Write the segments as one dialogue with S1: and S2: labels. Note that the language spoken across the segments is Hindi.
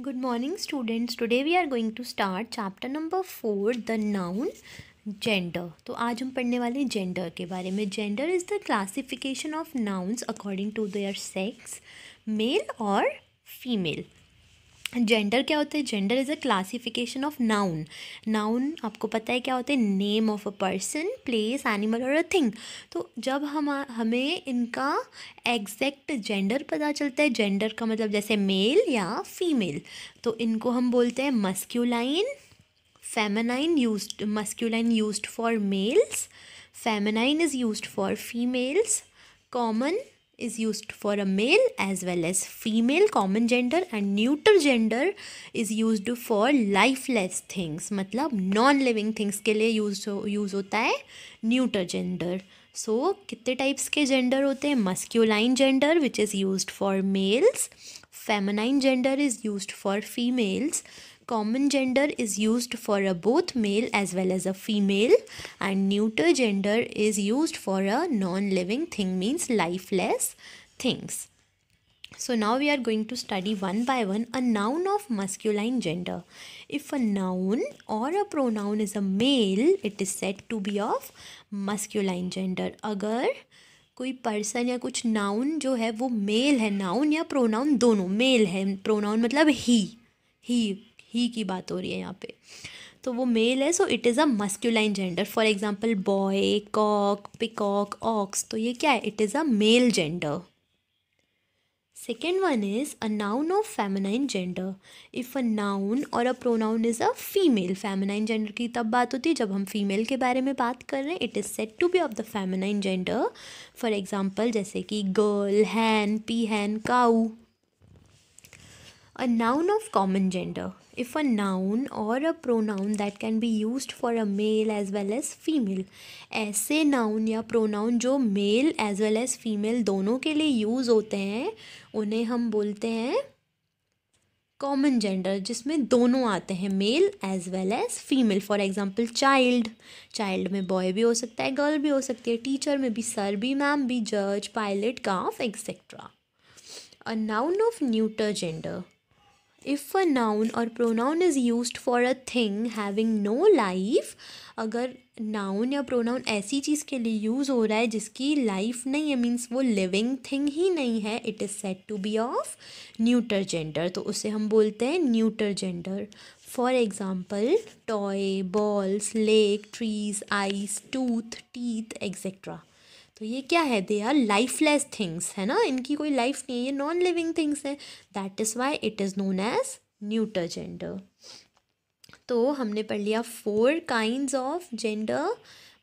S1: Good morning, students. Today we are going to start chapter number 4, the noun gender. तो आज हम पढ़ने वाले जेंडर के बारे में. Gender is the classification of nouns according to their sex, male और फीमेल. जेंडर क्या होता है? Gender is a classification of noun. Noun आपको पता है क्या होता है? Name of a person, place, animal और अ थिंग. तो जब हमें इनका एग्जैक्ट जेंडर पता चलता है, जेंडर का मतलब जैसे मेल या फीमेल, तो इनको हम बोलते हैं masculine, feminine. Used masculine used for males, feminine is used for females, common is used for a male as well as female common gender, and neuter gender is used for lifeless things. मतलब नॉन लिविंग थिंग्स के लिए यूज़ होता है न्यूटर जेंडर. सो कितने टाइप्स के जेंडर होते हैं? Masculine gender which is used for males, feminine gender is used for females, common gender is used for a both male as well as a female, and neuter gender is used for a non-living thing, means lifeless things. So now we are going to study one by one a noun of masculine gender. If a noun or a pronoun is a male, it is said to be of masculine gender. अगर कोई पर्सन या कुछ नाउन जो है वो मेल है, नाउन या प्रोनाउन दोनों मेल है, प्रोनाउन मतलब ही की बात हो रही है यहाँ पे, तो वो मेल है, so it is a masculine gender. For example boy, cock, peacock, ox, तो ये क्या है? It is a male gender. Second one is a noun of feminine gender. If a noun और a pronoun is a female. Feminine gender की तब बात होती है जब हम फीमेल के बारे में बात कर रहे हैं. It is said to be of the feminine gender. For example जैसे कि girl, hen, peahen, cow. A noun of common gender. If a noun or a pronoun that can be used for a male as well as female. ऐसे noun या pronoun जो male as well as female दोनों के लिए use होते हैं उन्हें हम बोलते हैं कॉमन जेंडर, जिसमें दोनों आते हैं, male as well as female. For example child. Child में बॉय भी हो सकता है, गर्ल भी हो सकती है. टीचर में भी सर भी, मैम भी, जज, pilot, calf, etcetera. A noun of neuter gender. If a noun or pronoun is used for a thing having no life, अगर नाउन या प्रोनाउन ऐसी चीज़ के लिए यूज़ हो रहा है जिसकी लाइफ नहीं है, मीन्स वो लिविंग थिंग ही नहीं है, it is said to be of neuter gender. तो उसे हम बोलते हैं neuter gender. For example toy, balls, lake, trees, ice, tooth, teeth, etcetera. तो ये क्या है? दे आर लाइफलेस थिंग्स, है ना, इनकी कोई लाइफ नहीं है, ये नॉन लिविंग थिंग्स हैं. That is why it is known as neuter gender. तो हमने पढ़ लिया 4 kinds of gender.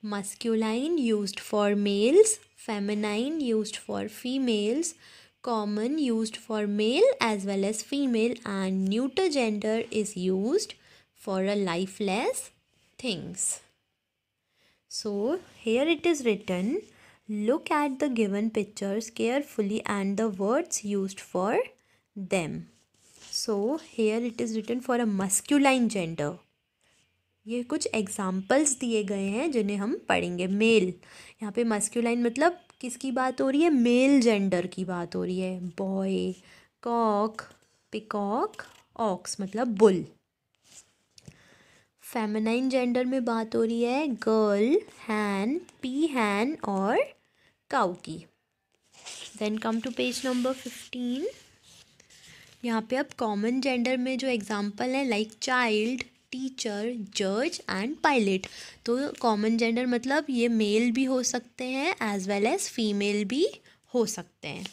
S1: Masculine used for males, feminine used for females, common used for male as well as female, and neuter gender is used for a lifeless things. So here it is written, look at the given pictures carefully and the words used for them. So here it is written for a masculine gender. ये कुछ एग्जाम्पल्स दिए गए हैं जिन्हें हम पढ़ेंगे. मेल, यहाँ पे मस्क्यूलाइन मतलब किसकी बात हो रही है? मेल जेंडर की बात हो रही है. बॉय, कॉक, पिकॉक, ऑक्स मतलब बुल. फेमिनाइन जेंडर में बात हो रही है गर्ल, हैन, पी हैन और काऊ की. Then come to page number 15. यहाँ पे अब कॉमन जेंडर में जो एग्जांपल है लाइक चाइल्ड, टीचर, जज एंड पायलट. तो कॉमन जेंडर मतलब ये मेल भी हो सकते हैं एज वेल एज फीमेल भी हो सकते हैं.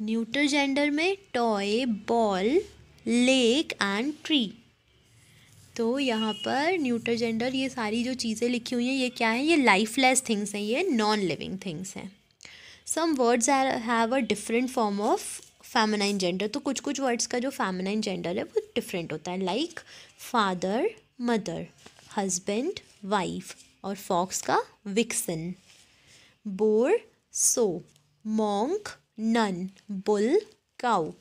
S1: न्यूटर जेंडर में toy, ball, lake and tree. तो यहाँ पर न्यूटर जेंडर, ये सारी जो चीज़ें लिखी हुई हैं ये क्या है? ये लाइफलेस थिंग्स हैं, ये नॉन लिविंग थिंग्स हैं. Some words have a different form of feminine gender. तो कुछ कुछ वर्ड्स का जो फेमिनाइन जेंडर है वो डिफरेंट होता है, like father, mother, husband, wife, और फॉक्स का vixen. Boar, sow, monk, nun, bull, cow.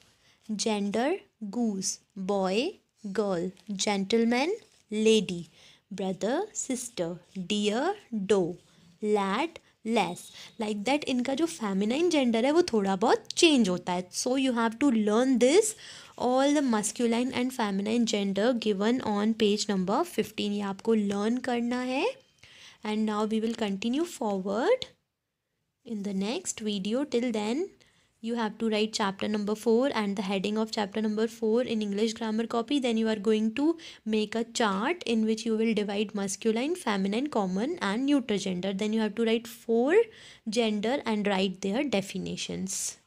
S1: Gender goose, boy, girl, gentleman, lady, brother, sister, deer, doe, lad, lass. Like that इनका जो फेमिनाइन जेंडर है वो थोड़ा बहुत चेंज होता है. So you have to learn this all the masculine and feminine gender given on page number 15. ये आपको learn करना है. And now we will continue forward in the next video. Till then, you have to write chapter number 4 and the heading of chapter number 4 in English grammar copy. Then you are going to make a chart in which you will divide masculine, feminine, common and neutral gender. Then you have to write 4 gender and write their definitions.